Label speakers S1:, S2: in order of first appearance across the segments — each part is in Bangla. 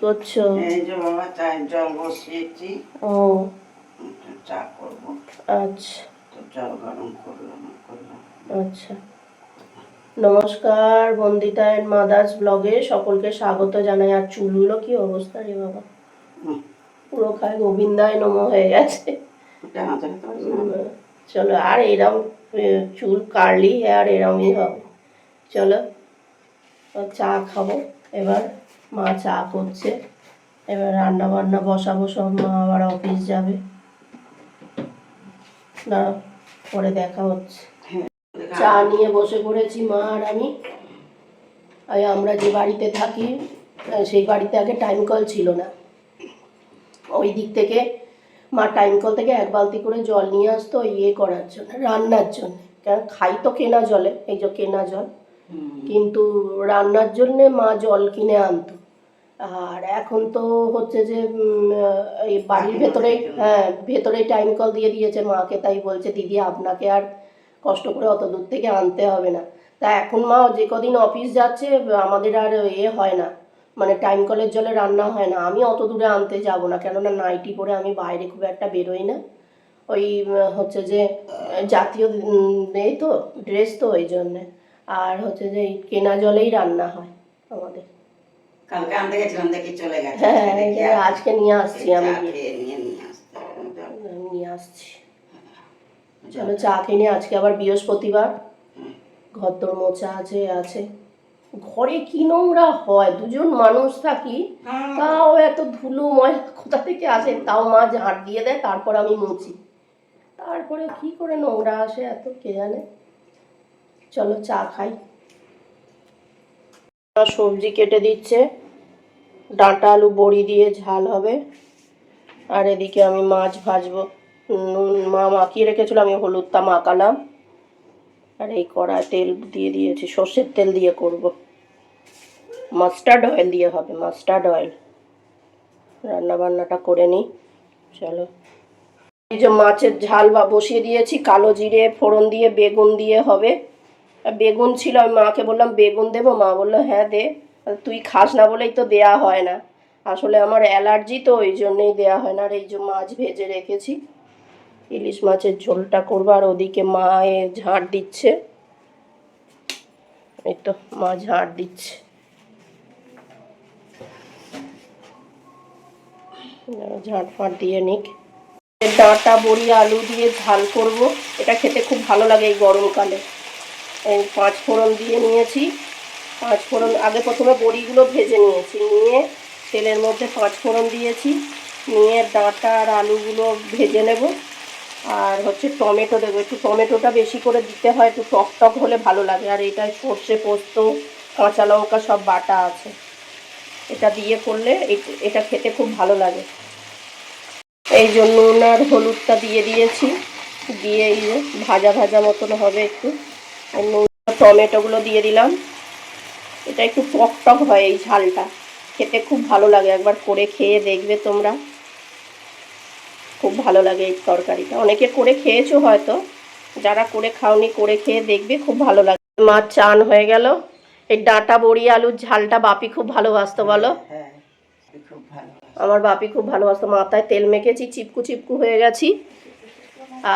S1: করছো?
S2: এই যে বাবা চায়ের জল বসিয়েছি।
S1: ও
S2: চা করবো।
S1: আচ্ছা,
S2: তো জল গরম করলাম।
S1: আচ্ছা। নমস্কার, বন্দিতা এন্ড মাদার্স ব্লগে সকলকে স্বাগত জানাই। আর চুলগুলো কি অবস্থা রে বাবা, পুরো খায় গোবিন্দায় নম হয়ে গেছে। চলো, আর এরম চুল কার্লি হেয়ার এরমই হবে। চলো চা খাবো এবার। মা চা করছে, এবার রান্না বান্না বসাবো সব। মা আবার অফিস যাবে, না পরে দেখা হচ্ছে। চা নিয়ে বসে পড়েছি মা আর আমি। আমরা যে বাড়িতে থাকি সেই বাড়িতে আগে টাইম কল ছিল না। ওই দিক থেকে মা টাইম কল থেকে এক বালতি করে জল নিয়ে আসতো ইয়ে করার জন্য, রান্নার জন্য। কারণ খাই তো কেনা জলে, এই যে কেনা জল, কিন্তু রান্নার জন্যে মা জল কিনে আনতো। আর এখন তো হচ্ছে যে এই বাড়ির ভেতরেই, হ্যাঁ ভেতরেই টাইম কল দিয়ে দিয়েছে মাকে। তাই বলছে দিদি আপনাকে আর কষ্ট করে অত দূর থেকে আনতে হবে না। তা এখন মা যে কদিন অফিস যাচ্ছে আমাদের আর হয় না, মানে টাইম কলের জলে রান্না হয় না। আমি অত দূরে আনতে যাব না, কেননা নাইটি পরে আমি বাইরে খুব একটা বেরোই না। ওই হচ্ছে যে জাতীয় এই তো ড্রেস, তো ওই জন্যে। আর হচ্ছে যে কেনা জলেই রান্না হয় আমাদের।
S2: কালকে আনতে গেছিলাম, দেখি চলে গেছে।
S1: হ্যাঁ, আজকে নিয়ে আসছি আমি, নিয়ে আসছি। চলো চা কিনে, আজকে আবার বৃহস্পতিবার, ঘর তোর মোছা আছে। ঘরে কি নোংরা হয়, দুজন মানুষ থাকি, তাও এত ধুলো ময়লা কোথা থেকে আসে। তাও মা ঝাঁট দিয়ে দেয়, তারপর আমি মুছি। তারপরে কি করে নোংরা আসে এত, কে জানে। চলো চা খাই। সবজি কেটে দিচ্ছে, ডাঁটা আলু বড়ি দিয়ে ঝাল হবে। আর এদিকে আমি মাছ ভাজবো। নুন মা মাখিয়ে রেখেছিল, আমি হলুদটা মাখালাম। আর এই কড়ায় তেল দিয়ে দিয়েছি, সর্ষের তেল দিয়ে করব, মাস্টার্ড অয়েল দিয়ে হবে, মাস্টার্ড অয়েল। রান্না বান্নাটা করে নিই, চলো। এই যে মাছের ঝাল বা বসিয়ে দিয়েছি, কালো জিরে ফোড়ন দিয়ে বেগুন দিয়ে হবে। বেগুন ছিল, আমি মাকে বললাম বেগুন দেবো, মা বললো হ্যাঁ দে। তুই খাস না বলেই তো দেয়া হয় না, আসলে আমার অ্যালার্জি তো ওই জন্যই দেয়া হয় না। আর এই যে মাছ ভেজে রেখেছি, ইলিশ মাছের ঝোলটা করবো। আর ওদিকে মা ঝাঁট দিচ্ছে, এই তো মা ঝাঁট দিচ্ছে। ঝাঁট ফাঁট দিয়ে নিক। ডাঁটা বড়ি আলু দিয়ে ঝাল করব, এটা খেতে খুব ভালো লাগে এই গরমকালে। এই 5 ফোড়ন দিয়ে নিয়েছি। 5 ফোড়ন আগে প্রথমে বড়িগুলো ভেজে নিয়েছি, নিয়ে তেলের মধ্যে 5 ফোড়ন দিয়েছি, নিয়ে ডাঁটা আর আলুগুলো ভেজে নেব। আর হচ্ছে টমেটো দেবো, একটু টমেটোটা বেশি করে দিতে হয়, একটু টক টক হলে ভালো লাগে। আর এটা সর্ষে পোস্ত কাঁচা লঙ্কা সব বাটা আছে, এটা দিয়ে করলে এটা খেতে খুব ভালো লাগে। এই জন্য নুন আর হলুদটা দিয়ে দিয়েছি, দিয়ে এই যে ভাজা ভাজা মতন হবে একটু। নুন টমেটোগুলো দিয়ে দিলাম। এটা একটু টক টক হয় এই ঝালটা, খেতে খুব ভালো লাগে। একবার করে খেয়ে দেখবে তোমরা, খুব ভালো লাগে এই তরকারিটা। অনেকে করে খেয়েছো হয়তো, যারা করে খাওনি করে খেয়ে দেখবে, খুব ভালো লাগে। মাছ চান হয়ে গেল। এই ডাঁটা বড়ি আলুর ঝালটা বাপি খুব ভালোবাসতো, বলো? আমার বাপি খুব ভালোবাসতো। মাথায় তেল মেখেছি, চিপকু চিপকু হয়ে গেছি।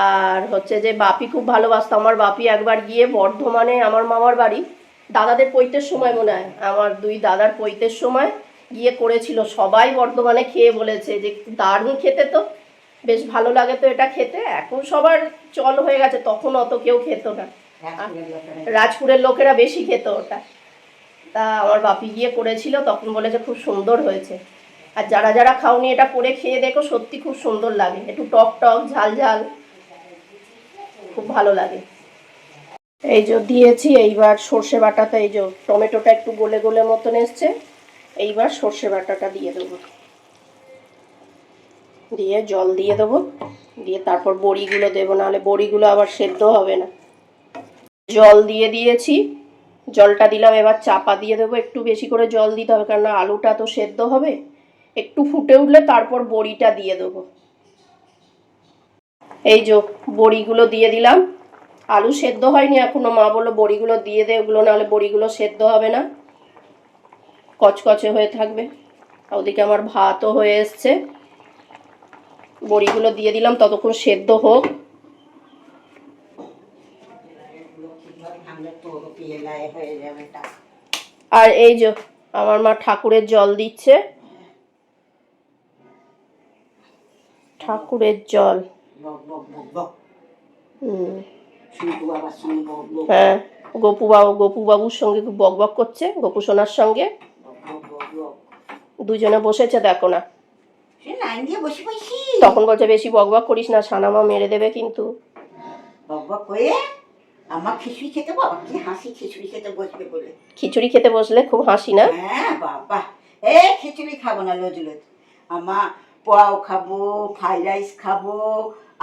S1: আর হচ্ছে যে বাপি খুব ভালোবাসতো। আমার বাপি একবার গিয়ে বর্ধমানে, আমার মামার বাড়ি, দাদাদের পৈতের সময় মনে হয়, আমার 2 দাদার পৈতের সময় গিয়ে করেছিল। সবাই বর্ধমানে খেয়ে বলেছে যে দারুণ খেতে, তো বেশ ভালো লাগে তো এটা খেতে। এখন সবার চল হয়ে গেছে, তখন অত কেউ খেত না, রাজপুরের লোকেরা বেশি খেত ওটা। তা আমার বাপি গিয়ে করেছিল, তখন বলেছে খুব সুন্দর হয়েছে। আর যারা যারা খাওনি এটা করে খেয়ে দেখো, সত্যি খুব সুন্দর লাগে, একটু টক টক ঝাল ঝাল, খুব ভালো লাগে। এই যে দিয়েছি, এইবার সর্ষে বাটাটা, এই যে টমেটোটা একটু গলে গলে মতন এসছে, এইবার সর্ষে বাটাটা দিয়ে দেবো, দিয়ে জল দিয়ে দেবো, দিয়ে তারপর বড়িগুলো দেবো, নাহলে বড়িগুলো আবার সেদ্ধ হবে না। জল দিয়ে দিয়েছি, জলটা দিলাম, এবার চাপা দিয়ে দেবো। একটু বেশি করে জল দিতে হবে, কারণ আলুটা তো সেদ্ধ হবে। একটু ফুটে উঠলে তারপর বড়িটা দিয়ে দেবো। এই যে বড়িগুলো দিয়ে দিলাম, আলু সেদ্ধ হয়নি এখনো। মা বললো বড়িগুলো দিয়ে দে, ওগুলো নাহলে বড়িগুলো সেদ্ধ হবে না, কচকচে হয়ে থাকবে। ওদিকে আমার ভাতও হয়ে এসছে, বড়িগুলো দিয়ে দিলাম, ততক্ষণ সেদ্ধ হোক। আর এই যে আমার মা ঠাকুরের জল দিচ্ছে, ঠাকুরের জল। হ্যাঁ, গপু বাবুর সঙ্গে বক বক করছে, গপু সোনার সঙ্গে দুজনে বসেছে, দেখো না। তখন বলছে বেশি বক বক করিস না, সানামা মেরে দেবে কিন্তু।
S2: আমার খিচুড়ি খেতে বাবা কি হাসি, খিচুড়ি খেতে বসবে বলে।
S1: খিচুড়ি খেতে বসলে খুব হাসি না?
S2: হ্যাঁ বাবা, খিচুড়ি খাবো না লজুলত, আমার পোলাও খাবো, ফ্রাইড রাইস খাবো,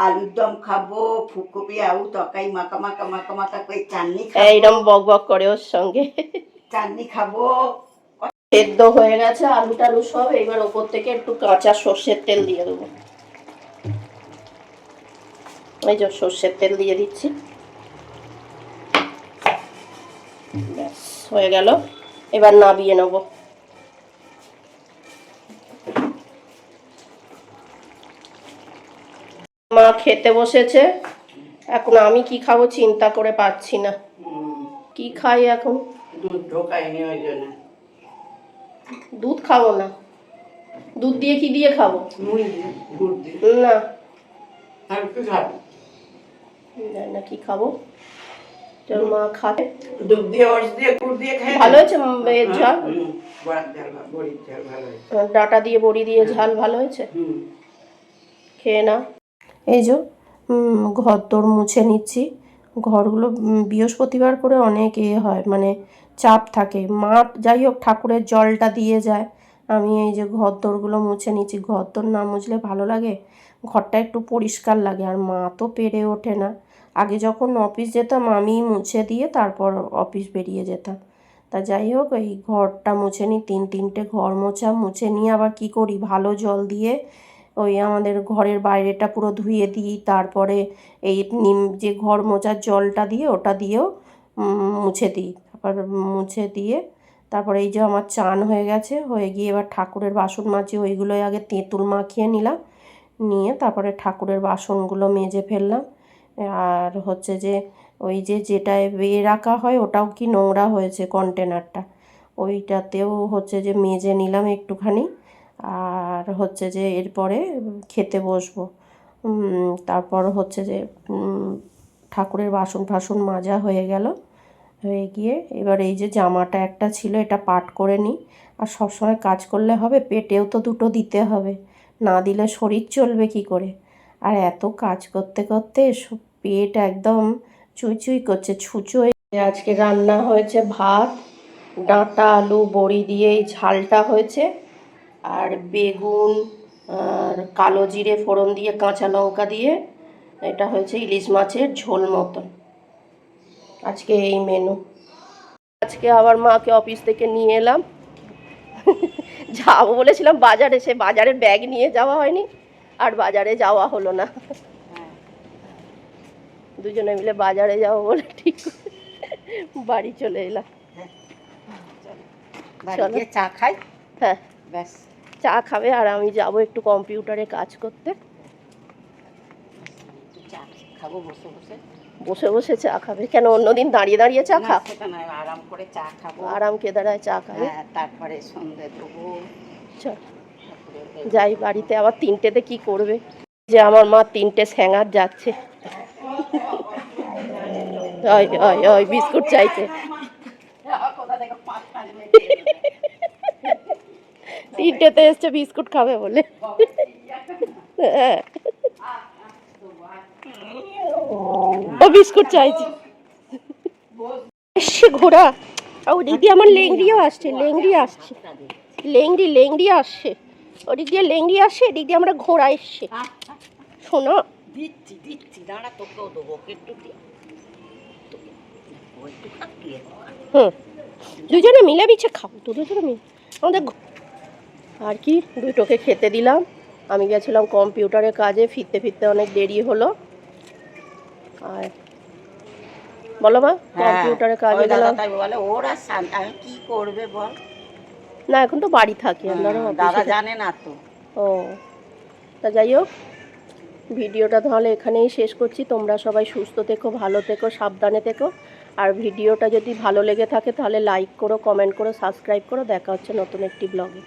S2: আলুর দম খাবো, ফুলকপি আলু তরকারি মাখা মাখা মাখা মাখা করে চাটনি খাবো।
S1: এইরকম বক বক করে ওর সঙ্গে।
S2: চাটনি খাবো।
S1: সেদ্ধ হয়ে গেছে আলু টালু সব, এবার ওপর থেকে একটু কাঁচা সর্ষের তেল দিয়ে দেবো। এই যে সর্ষের তেল দিয়ে দিচ্ছি, ব্যাস হয়ে গেল। এবার নাবিয়ে নেব। মা খেতে বসেছে, এখন আমি কি খাবো চিন্তা করে পাচ্ছি না, কি খাই এখন।
S2: দুধ ঢোকায়নি ওই জন্য।
S1: দুধ খাবো না, দুধ দিয়ে কি দিয়ে খাবো? না না, কি খাবো? তোর মা খাবে
S2: দুধ দিয়ে, ওটস দিয়ে, গুড় দিয়ে খায়।
S1: ভালো হয়েছে এর ঝাল,
S2: বড়ির ঝাল ভালো হয়েছে,
S1: ডাটা দিয়ে বড়ি দিয়ে ঝাল ভালো হয়েছে, খেয়ে না। এই যে ঘর দোর মুছে নিচ্ছি, ঘরগুলো বৃহস্পতিবার করে অনেক হয়, মানে চাপ থাকে। মা যাই হোক ঠাকুরের জলটা দিয়ে যায়, আমি এই যে ঘর দোরগুলো মুছে নিচ্ছি। ঘর দোর না মুছলে ভালো লাগে, ঘরটা একটু পরিষ্কার লাগে, আর মা তো পেরে ওঠে না। আগে যখন অফিস যেতাম আমি মুছে দিয়ে তারপর অফিস বেরিয়ে যেতাম। তা যাই হোক এই ঘরটা মুছে নিই, তিনটে ঘর মুছে নিয়ে আবার কি করি, ভালো জল দিয়ে ওই আমাদের ঘরের বাইরেটা পুরো ধুয়ে দিই, তারপরে এই নিম যে ঘর মোছার জলটা দিয়ে ওটা দিয়েও মুছে দিই। তারপর মুছে দিয়ে তারপরে এই যে আমার চান হয়ে গেছে, হয়ে গিয়ে এবার ঠাকুরের বাসন মাজি, ওইগুলোই আগে তেঁতুল মাখিয়ে নিলাম, নিয়ে তারপরে ঠাকুরের বাসনগুলো মেজে ফেললাম। আর হচ্ছে যে ওই যে যেটায় বেয়ে রাখা হয় ওটাও কি নোংরা হয়েছে কন্টেনারটা, ওইটাতেও হচ্ছে যে মেজে নিলাম একটুখানি। আর হচ্ছে যে এরপরে খেতে বসবো। তারপর হচ্ছে যে ঠাকুরের বাসন মাজা হয়ে গেল, হয়ে গিয়ে এবার এই যে জামাটা একটা ছিল এটা পাট করে নিই। আর সবসময় কাজ করলে হবে, পেটেও তো দুটো দিতে হবে, না দিলে শরীর চলবে কি করে। আর এত কাজ করতে করতে পেট একদম চুই করছে, ছুঁচো। আজকে রান্না হয়েছে ভাত, ডাঁটা আলু বড়ি দিয়ে এই ঝালটা হয়েছে, আর বেগুন আর কালো জিরে ফোড়ন দিয়ে কাঁচা লঙ্কা দিয়ে এটা হয়েছে ইলিশ মাছের ঝোল মতন। আজকে এই মেনু। আজকে আবার মাকে অফিস থেকে নিয়ে এলাম, যাবো বলেছিলাম বাজারে, সে বাজারের ব্যাগ নিয়ে যাওয়া হয়নি, আর বাজারে যাওয়া হলো না। দুজনে মিলে বাজারে যাবো বলে ঠিক বাড়ি চলে এলাম। চলো
S2: চা খাই।
S1: হ্যাঁ
S2: ব্যাস,
S1: চা খাবে, আর আমি যাব একটু কম্পিউটারে কাজ করতে।
S2: চা খাবো বসে বসে।
S1: বসে বসে চা খাবে কেন? অন্যদিন দাঁড়িয়ে দাঁড়িয়ে চা খা?
S2: সেটা নয়, আরাম করে চা খাবো,
S1: আরাম কেদারায় চা খাবে।
S2: তারপরে সন্ধ্যে দেবো।
S1: চল যাই বাড়িতে, আবার 3টেতে কি করবে। যে আমার মা 3টে স্যাঙার যাচ্ছে, ওই বিস্কুট চাইছে। 3টেতে এসছে বিস্কুট খাবে বলে। হ্যাঁ ও বিস্কুট চাইছে। এসছে ঘোড়া, ওদিক দিয়ে আমার লেংড়িও আসছে, লেংড়ি আসছে, ওদিক দিয়ে লেংড়ি আসছে, এদিক দিয়ে আমরা ঘোড়া এসছে। শোনো
S2: দিচ্ছি দাঁড়া, তোকেও দেবো একটু।
S1: দুজনে মিলেমিশে খাও, দুজনে মিলে আমাদের। আর কি, দুটোকে খেতে দিলাম, আমি গেছিলাম কম্পিউটারে কাজে, ফিরতে ফিরতে অনেক দেরি হলো। আর বলো মা, কম্পিউটারে কাজে গেলাম,
S2: বলে ওরা কি করবে বল,
S1: না এখন তো বাড়ি থাকি আমরা
S2: দাদা জানে না তো।
S1: ও, তা যাই হোক, ভিডিওটা তাহলে এখানেই শেষ করছি। তোমরা সবাই সুস্থ থেকো, ভালো থেকো, সাবধানে থেকো। আর ভিডিওটা যদি ভালো লেগে থাকে তাহলে লাইক করো, কমেন্ট করো, সাবস্ক্রাইব করো। দেখা হচ্ছে নতুন একটি ব্লগে।